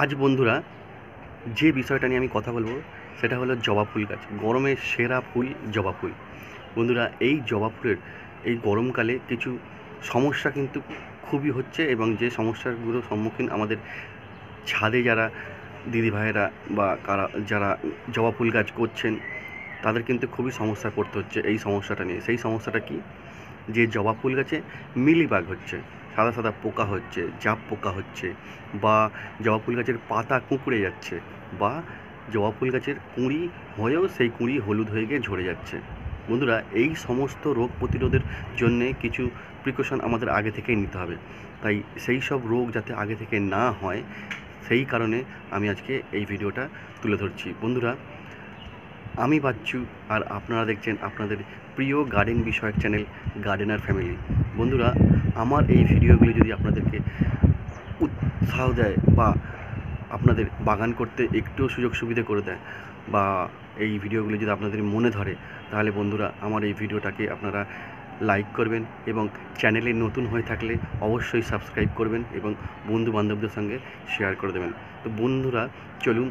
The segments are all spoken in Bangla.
আজ বন্ধুরা যে বিষয়টা নিয়ে আমি কথা বলবো সেটা হলো জবা ফুল গাছ। গরমের সেরা ফুল জবা ফুল। বন্ধুরা, এই জবা ফুলের এই গরমকালে কিছু সমস্যা কিন্তু খুবই হচ্ছে, এবং যে সমস্যাগুলোর সম্মুখীন আমাদের ছাদে যারা দিদিভাইয়েরা বা যারা জবা ফুল গাছ করছেন তাদের কিন্তু খুবই সমস্যায় পড়তে হচ্ছে এই সমস্যাটা নিয়ে। সেই সমস্যাটা কি? যে জবা ফুল গাছে মিলিবাগ হচ্ছে, সাদা সাদা পোকা হচ্ছে, জাপ পোকা হচ্ছে, বা জবা ফুল গাছের পাতা কুঁকড়ে যাচ্ছে, বা জবা ফুল গাছের কুঁড়ি হয়েও সেই কুঁড়ি হলুদ হয়ে গিয়ে ঝরে যাচ্ছে। বন্ধুরা, এই সমস্ত রোগ প্রতিরোধের জন্যে কিছু প্রিকশন আমাদের আগে থেকেই নিতে হবে। তাই সেই সব রোগ যাতে আগে থেকে না হয় সেই কারণে আমি আজকে এই ভিডিওটা তুলে ধরছি। বন্ধুরা, আমি বাচ্চু, আর আপনারা দেখছেন আপনাদের প্রিয় গার্ডেন বিষয়ক চ্যানেল গার্ডেনার ফ্যামিলি। বন্ধুরা, আমার এই ভিডিওগুলি যদি আপনাদেরকে উৎসাহ দেয় বা আপনাদের বাগান করতে একটু সুযোগ সুবিধা করে দেয়, বা এই ভিডিওগুলি যদি আপনাদের মনে ধরে, তাহলে বন্ধুরা আমার এই ভিডিওটাকে আপনারা লাইক করবেন, এবং চ্যানেলে নতুন হয়ে থাকলে অবশ্যই সাবস্ক্রাইব করবেন এবং বন্ধু বান্ধবদের সঙ্গে শেয়ার করে দেবেন। তো বন্ধুরা, চলুন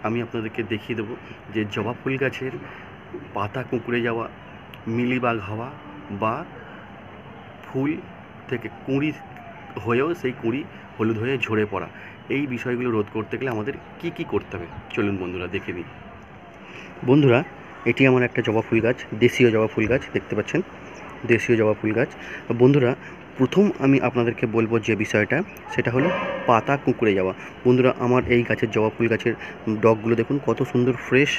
আমি আপনাদেরকে দেখিয়ে দেবো যে জবা ফুল গাছের পাতা কুঁকড়ে যাওয়া, মিলিবাগ হওয়া, বা ফুল থেকে কুঁড়ি হয়েও সেই কুঁড়ি হলুদ হয়ে ঝরে পড়া, এই বিষয়গুলো রোধ করতে গেলে আমাদের কি কি করতে হবে চলুন বন্ধুরা দেখে নিই। বন্ধুরা, এটি আমার একটা জবা ফুল গাছ, দেশীয় জবা ফুল গাছ, দেখতে পাচ্ছেন দেশীয় জবা ফুল গাছ। বন্ধুরা, প্রথম আমি আপনাদেরকে বলবো যে বিষয়টা, সেটা হলো পাতা কুঁকড়ে যাওয়া। বন্ধুরা, আমার এই গাছের জবা ফুল গাছের ডগগুলো দেখুন কত সুন্দর ফ্রেশ,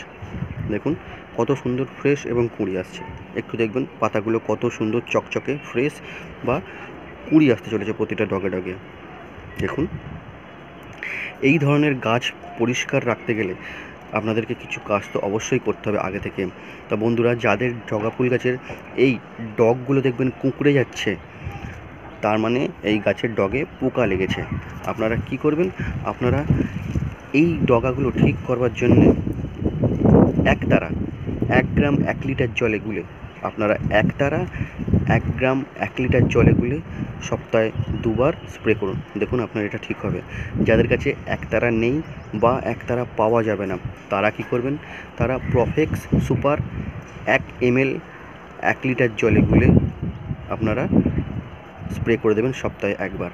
দেখুন কত সুন্দর ফ্রেশ এবং কুঁড়ি আসছে। একটু দেখবেন পাতাগুলো কত সুন্দর চকচকে ফ্রেশ, বা কুঁড়ি আসতে চলেছে প্রতিটা ডগে ডগে। দেখুন, এই ধরনের গাছ পরিষ্কার রাখতে গেলে আপনাদেরকে কিছু কাজ তো অবশ্যই করতে হবে আগে থেকে। তা বন্ধুরা, যাদের জবা ফুল গাছের এই ডগগুলো দেখবেন কুঁকড়ে যাচ্ছে, তার মানে এই গাছের ডগে পোকা লেগেছে। আপনারা কি করবেন? আপনারা এই ডগাগুলো ঠিক করবার জন্য একতারা 1 গ্রাম 1 লিটার জলে গুলে, আপনারা একতারা 1 গ্রাম 1 লিটার জলে গুলে সপ্তাহে 2 বার স্প্রে করুন। দেখুন আপনার এটা ঠিক হবে। যাদের কাছে একতারা নেই বা একতারা পাওয়া যাবে না, তারা কি করবেন? তারা প্রফেক্স সুপার 1 ml 1 লিটার জলে গুলে আপনারা স্প্রে করে দেবেন সপ্তাহে একবার।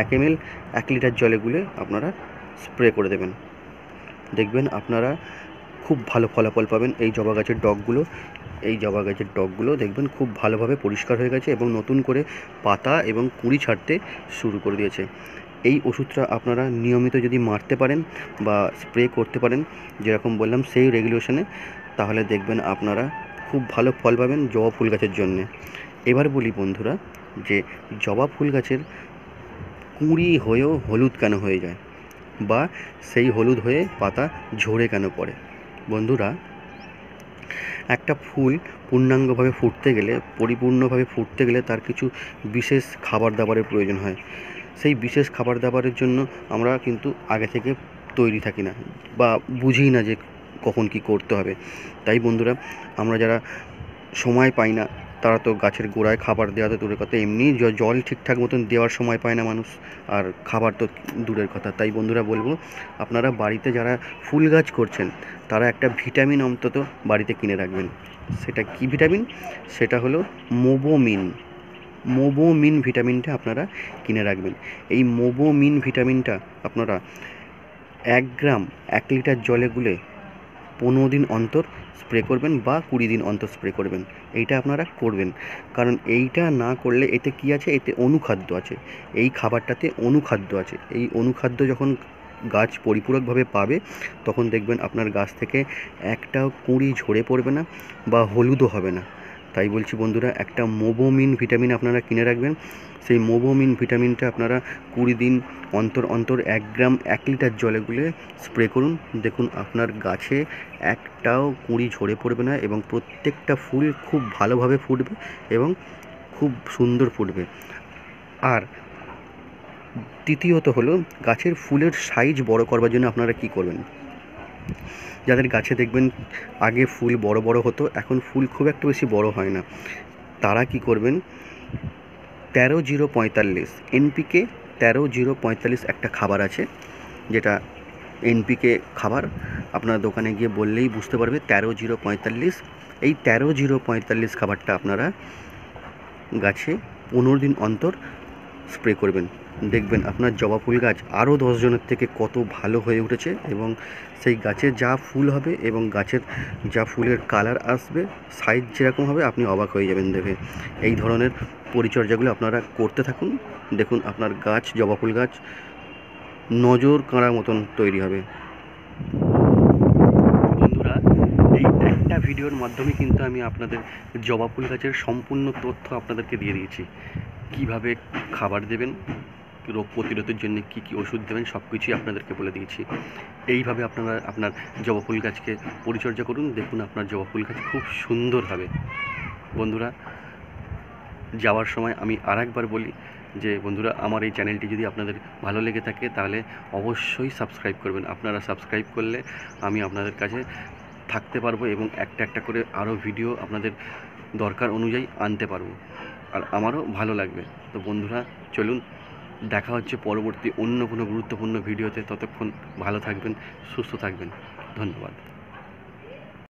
1 ml 1 লিটার জলে গুলে আপনারা স্প্রে করে দেবেন। দেখবেন আপনারা খুব ভালো ফলাফল পাবেন। এই জবা গাছের ডগগুলো দেখবেন খুব ভালোভাবে পরিষ্কার হয়ে গেছে এবং নতুন করে পাতা এবং কুঁড়ি ছাড়তে শুরু করে দিয়েছে। এই ওষুধটা আপনারা নিয়মিত যদি মারতে পারেন বা স্প্রে করতে পারেন, যেরকম বললাম সেই রেগুলেশনে, তাহলে দেখবেন আপনারা খুব ভালো ফল পাবেন জবা ফুল গাছের জন্যে। এবার বলি বন্ধুরা, যে জবা ফুল গাছের কুঁড়ি হয়েও হলুদ কেন হয়ে যায়, বা সেই হলুদ হয়ে পাতা ঝরে কেন পড়ে? বন্ধুরা, একটা ফুল পূর্ণাঙ্গভাবে ফুটতে গেলে, পরিপূর্ণভাবে ফুটতে গেলে তার কিছু বিশেষ খাবার দাবারের প্রয়োজন হয়। সেই বিশেষ খাবার দাবারের জন্য আমরা কিন্তু আগে থেকে তৈরি থাকি না, বা বুঝি না যে কখন কি করতে হবে। তাই বন্ধুরা, আমরা যারা সময় পাই না, তারা তো গাছের গোড়ায় খাবার দেওয়া তো দূরের কথা, এমনি জল ঠিকঠাক মতন দেওয়ার সময় পায় না মানুষ, আর খাবার তো দূরের কথা। তাই বন্ধুরা বলবো, আপনারা বাড়িতে যারা ফুল গাছ করছেন তারা একটা ভিটামিন অন্তত বাড়িতে কিনে রাখবেন। সেটা কি ভিটামিন? সেটা হলো মোবোমিন ভিটামিনটা আপনারা কিনে রাখবেন। এই মোবোমিন ভিটামিনটা আপনারা 1 গ্রাম 1 লিটার জলে গুলে 15 দিন অন্তর স্প্রে করবেন, বা 20 দিন অন্তর স্প্রে করবেন। এইটা আপনারা করবেন, কারণ এইটা না করলে এতে কি আছে? এতে অনুখাদ্য আছে। এই খাবারটাতে অনুখাদ্য আছে। এই অনুখাদ্য যখন গাছ পরিপূরকভাবে পাবে, তখন দেখবেন আপনার গাছ থেকে একটাও কুঁড়ি ঝরে পড়বে না বা হলুদও হবে না। তাই বলছি বন্ধুরা, একটা মোবোমিন ভিটামিন আপনারা কিনে রাখবেন। সেই মোবোমিন ভিটামিনটা আপনারা 20 দিন অন্তর অন্তর 1 গ্রাম 1 লিটার জলে গুলে স্প্রে করুন। দেখুন আপনার গাছে একটাও কুঁড়ি ঝরে পড়বে না, এবং প্রত্যেকটা ফুল খুব ভালোভাবে ফুটবে এবং খুব সুন্দর ফুটবে। আর দ্বিতীয়ত হলো, গাছের ফুলের সাইজ বড় করবার জন্য আপনারা কি করবেন? যাদের গাছে দেখবেন আগে ফুল বড় বড় হতো, এখন ফুল খুব একটা বেশি বড় হয় না, তারা কি করবেন? 13-0-45 NPK 13-0-45 একটা খাবার আছে, যেটা এনপিকে খাবার। আপনার দোকানে গিয়ে বললেই বুঝতে পারবে 13-0-45। এই 13-0-45 খাবারটা আপনারা গাছে 15 দিন অন্তর স্প্রে করবেন। দেখবেন আপনার জবা ফুল গাছ আরও 10 জনের থেকে কত ভালো হয়ে উঠেছে, এবং সেই গাছে যা ফুল হবে এবং গাছের যা ফুলের কালার আসবে, সাইজ যেরকম হবে, আপনি অবাক হয়ে যাবেন দেখে। এই ধরনের পরিচর্যাগুলো আপনারা করতে থাকুন, দেখুন আপনার গাছ, জবা ফুল গাছ নজর কাড়ার মতন তৈরি হবে। বন্ধুরা, এই একটা ভিডিওর মাধ্যমে কিন্তু আমি আপনাদের জবা ফুল গাছের সম্পূর্ণ তথ্য আপনাদেরকে দিয়ে দিয়েছি। কিভাবে খাবার দেবেন, রোগ প্রতিরোধের জন্য কি কি ওষুধ দেবেন, সব কিছুই আপনাদেরকে বলে দিয়েছি। এইভাবে আপনারা আপনার জবা ফুল গাছকে পরিচর্যা করুন, দেখুন আপনার জবা ফুল গাছ খুব সুন্দর হবে। বন্ধুরা, যাওয়ার সময় আমি আরেকবার বলি যে বন্ধুরা, আমার এই চ্যানেলটি যদি আপনাদের ভালো লেগে থাকে তাহলে অবশ্যই সাবস্ক্রাইব করবেন। আপনারা সাবস্ক্রাইব করলে আমি আপনাদের কাছে থাকতে পারবো এবং একটা একটা করে আরও ভিডিও আপনাদের দরকার অনুযায়ী আনতে পারবো, আর আমারও ভালো লাগবে। তো বন্ধুরা, চলুন, দেখা হচ্ছে পরবর্তী অন্য কোনো গুরুত্বপূর্ণ ভিডিওতে। ততক্ষণ ভালো থাকবেন, সুস্থ থাকবেন। ধন্যবাদ।